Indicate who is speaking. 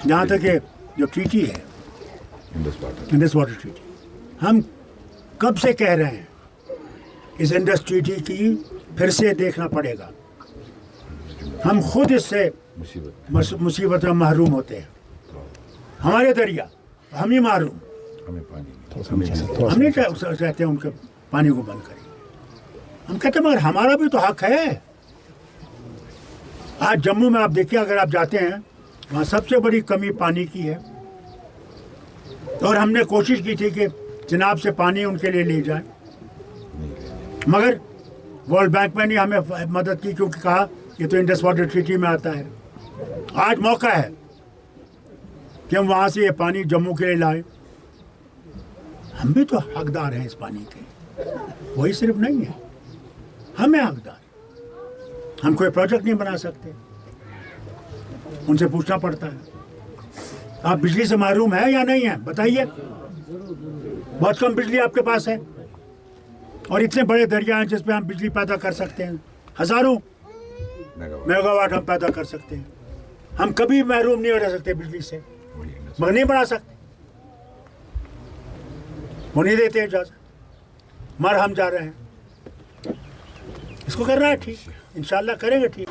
Speaker 1: जहाँ तक ये जो ट्रीटी है, इंडस वाटर ट्रीटी, हम कब से कह रहे हैं इस इंडस ट्रीटी की फिर से देखना पड़ेगा। हम खुद इससे मुसीबत में महरूम होते हैं। हमारे दरिया, हम ही महरूम, हम नहीं चाहते उनके पानी को बंद करेंगे। हम कहते हैं मगर हमारा भी तो हक है। आज जम्मू में आप देखिए, अगर आप जाते हैं वहाँ सबसे बड़ी कमी पानी की है, और हमने कोशिश की थी कि चिनाब से पानी उनके लिए ले जाए, मगर वर्ल्ड बैंक में नहीं हमें मदद की, क्योंकि कहा ये तो इंडस वाटर ट्रीटी में आता है। आज मौका है कि हम वहाँ से ये पानी जम्मू के लिए लाएं। हम भी तो हकदार हैं इस पानी के, वही सिर्फ नहीं है, हम हैं हकदार। हम कोई प्रोजेक्ट नहीं बना सकते, उनसे पूछना पड़ता है। आप बिजली से महरूम है या नहीं है, बताइए। बहुत कम बिजली आपके पास है, और इतने बड़े दरिया हैं जिस पे हम बिजली पैदा कर सकते हैं, हजारों मेगावाट हम पैदा कर सकते हैं। हम कभी महरूम नहीं रह सकते बिजली से, मगर नहीं बना सकते, वो नहीं देते इजाजत, मर हम जा रहे हैं। इसको करना है ठीक, इंशाल्लाह करेंगे ठीक।